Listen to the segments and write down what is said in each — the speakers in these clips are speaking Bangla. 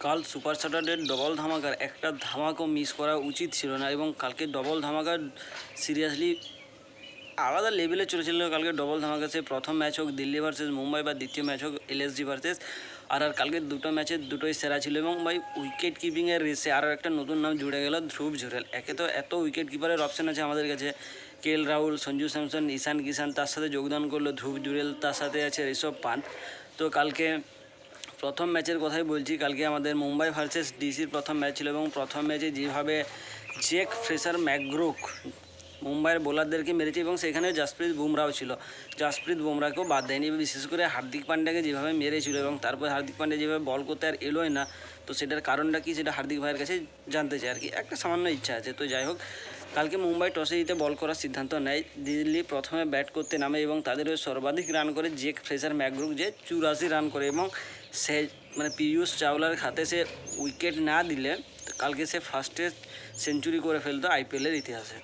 কাল সুপার স্যাটারডের ডবল ধামাকার একটা ধামাকও মিস করা উচিত ছিল না এবং কালকে ডবল ধামাকার সিরিয়াসলি আলাদা লেভেলে চলেছিল। কালকে ডবল ধামাকা, সে প্রথম ম্যাচ হোক দিল্লি ভার্সেস মুম্বাই বা দ্বিতীয় ম্যাচ হোক এলএসজি ভার্সেস কালকে দুটো ম্যাচের দুটোই সেরা ছিল। এবং ভাই উইকেট কিপিংয়ের রেসে আরও একটা নতুন নাম জুড়ে গেল, ধ্রুব জুরেল। একে তো এত উইকেট কিপারের অপশান আছে আমাদের কাছে, কেএল রাহুল, সঞ্জু স্যামসন, ঈশান কিষান, তার সাথে যোগদান করলো ধ্রুব জুরেল, তার সাথে আছে ঋষভ পান্ত। তো কালকে প্রথম ম্যাচের কথাই বলছি, কালকে আমাদের মুম্বাই ভার্সেস ডিসির প্রথম ম্যাচ ছিল এবং প্রথম ম্যাচে যেভাবে জেক ফ্রেসার ম্যাকগ্রোক মুম্বাইয়ের বোলারদেরকে মেরেছে এবং সেখানে জাসপ্রীত বুমরাও ছিল, জাসপ্রীত বুমরাকেও বাদ দেয়নি। বিশেষ করে হার্দিক পান্ডিয়াকে যেভাবে মেরেছিল এবং তারপর হার্দিক পান্ডিয়া যেভাবে বল করতে আর এলোই না, তো সেটার কারণটা কি সেটা হার্দিক ভাইয়ের কাছে জানতে চাই আর কি, একটা সামান্য ইচ্ছা আছে। তো যাই হোক, কালকে মুম্বাই টসে জিতে বল করার সিদ্ধান্ত নেয়, দিল্লি প্রথমে ব্যাট করতে নামে এবং তাদের সর্বাধিক রান করে জেক ফ্রেসার ম্যাকগ্রোক, যে 84 রান করে এবং সে পীয়ূষ চাওলার খাতে সে উইকেট না দিলে কালকে সে ফার্স্টে সেঞ্চুরি করে ফেলতো আইপিএলের ইতিহাসে।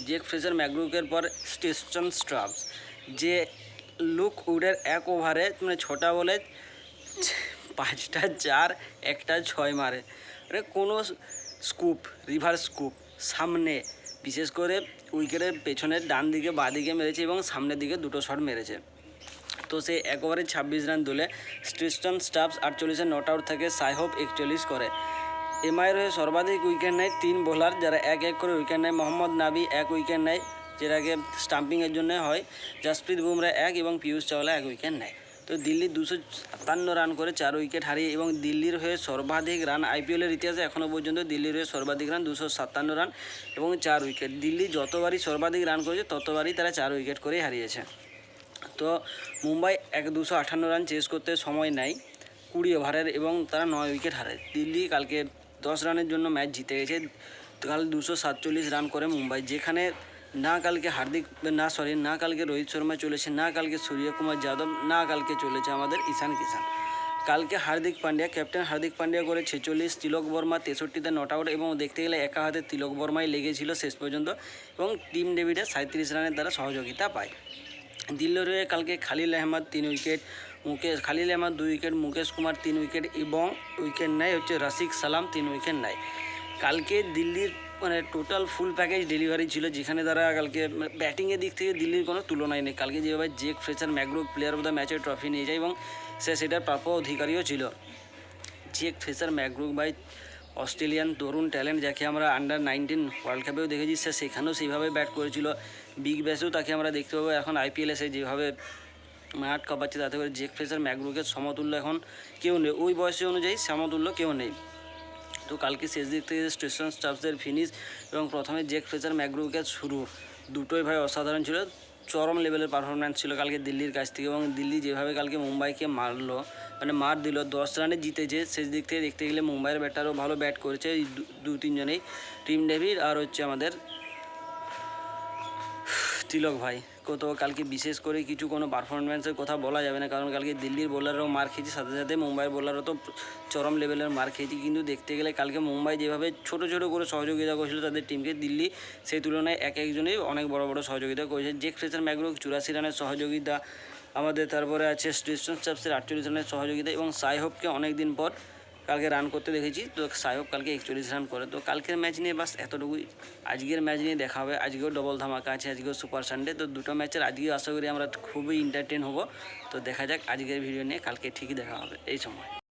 জেক ফ্রেসার ম্যাকগ্রোকের পর স্টেশন স্ট্রাবস, যে লুক উডের এক ওভারে 6টা বলে 5টা 4 একটা 6 মারে, কোনো স্কুপ, রিভার্স স্কুপ, সামনে বিশেষ করে উইকেটের পেছনের ডান দিকে বাঁ দিকে মেরেছে এবং সামনের দিকে দুটো শট মেরেছে। তো সে এক ওভারে 26 রান তুলে স্টেশন স্টাফস 48-এ নট আউট থাকে, সাইহোপ 41 করে। এমআইয়ের হয়ে সর্বাধিক উইকেট নেয় 3 বোলার, যারা এক এক করে উইকেট নেয়। মোহাম্মদ নাবি 1 উইকেট নেয়, যেটাকে স্টাম্পিংয়ের জন্য হয়। জাসপ্রীত বুমরা 1 এবং পীয়ূষ চাওলা 1 উইকেট নেয়। তো দিল্লি 257 রান করে 4 উইকেট হারিয়ে এবং দিল্লির হয়ে সর্বাধিক রান আইপিএলের ইতিহাসে এখনও পর্যন্ত দিল্লির হয়ে সর্বাধিক রান 257 রান এবং 4 উইকেট। দিল্লি যতবারই সর্বাধিক রান করেছে ততবারই তারা 4 উইকেট করেই হারিয়েছে। তো মুম্বাই 258 রান চেস করতে সময় নেয় 20 ওভারের এবং তারা 9 উইকেট হারায়। দিল্লি কালকে 10 রানের জন্য ম্যাচ জিতে গেছে। কাল 247 রান করে মুম্বাই, যেখানে না কালকে রোহিত শর্মা চলেছে, না কালকে সূর্যকুমার যাদব, না কালকে চলেছে আমাদের ঈশান কিষান। কালকে হার্দিক পান্ডিয়া, ক্যাপ্টেন হার্দিক পান্ডিয়া করে 46, তিলক বর্মা 63-তে নট আউট এবং দেখতে গেলে একা হাতে তিলক বর্মাই লেগেছিল শেষ পর্যন্ত এবং টিম ডেভিডের 37 রানের দ্বারা সহযোগিতা পায়। দিল্লির হয়ে কালকে Khalil Ahmed 3 wicket, Khalil Ahmed 2 wicket, Mukesh Kumar 3 wicket এবং উইকেট নেয় রাশিক সালাম 3 উইকেট নেয়। কালকে দিল্লির টোটাল ফুল প্যাকেজ ডেলিভারি ছিল, যেখানে তারা কালকে ব্যাটিংয়ের দিক থেকে দিল্লির কোনো তুলনাই নেই। কালকে যেভাবে জেক ফ্রেসার ম্যাকগ্রোক প্লেয়ার অফ দ্য ম্যাচের ট্রফি নিয়ে যায় এবং সে সেটার প্রাপ্য অধিকারীও ছিল। জেক ফ্রেসার ম্যাকগ্রোক ভাই অস্ট্রেলিয়ান তরুণ ট্যালেন্ট, যাকে আমরা আন্ডার-19 ওয়ার্ল্ড কাপেও দেখেছি, সে সেখানেও সেইভাবে ব্যাট করেছিল। বিগ ব্যাশেও তাকে আমরা দেখতে পাবো। এখন আইপিএলে সে যেভাবে মাঠ কাঁপাচ্ছে, তাতে করে জেক ফ্রেসার ম্যাকগ্রোকের সমতুল্য এখন কেউ নেই, ওই বয়সে অনুযায়ী সমতুল্য কেউ নেই। তো কালকে শেষ দিক থেকে স্টেশন স্টাফসের ফিনিশ এবং প্রথমে জেক ফ্রেসার ম্যাকগ্রোকের শুরু, দুটোই ভাই অসাধারণ ছিল। চরম লেভেলের পারফরম্যান্স ছিল কালকে দিল্লির কাছ থেকে এবং দিল্লি যেভাবে কালকে মুম্বাইকে মার দিল, 10 রানে জিতেছে। শেষ দিক থেকে দেখতে গেলে মুম্বাইয়ের ব্যাটারও ভালো ব্যাট করেছে, এই 2-3 জনেই, টিম ডেভিড আর আমাদের তিলক ভাই। তো কালকে বিশেষ করে কোনো পারফরমেন্সের কথা বলা যাবে না, কারণ কালকে দিল্লির বোলাররাও মার খেয়েছে, সাথে সাথে মুম্বাইয়ের বোলারও তো চরম লেভেলের মার খেয়েছে। কিন্তু দেখতে গেলে কালকে মুম্বাই যেভাবে ছোটো ছোটো করে সহযোগিতা করেছিল তাদের টিমকে, দিল্লি সেই তুলনায় এক একজনেই অনেক বড় বড় সহযোগিতা করেছে। জেক ফ্রেসার ম্যাকগ্রোক 84 রানের সহযোগিতা, আমাদের তারপরে আছে স্টেশন স্টাফসের 48 রানের সহযোগিতা এবং সাইহোপকে অনেক দিন পর কালকে রান করতে দেখেছি। তো সাইহোপ কালকে 41 রান করে। তো কালকের ম্যাচ নিয়ে বাস এতটুকুই। আজকের ম্যাচ নিয়ে দেখা হবে, আজকেও ডবল ধামাকা আছে, আজকেও সুপার সানডে। তো দুটো ম্যাচের আজকেও আশা করি আমরা খুবই এন্টারটেন হব। তো দেখা যাক আজকের ভিডিও নিয়ে, কালকে ঠিকই দেখা হবে এই সময়।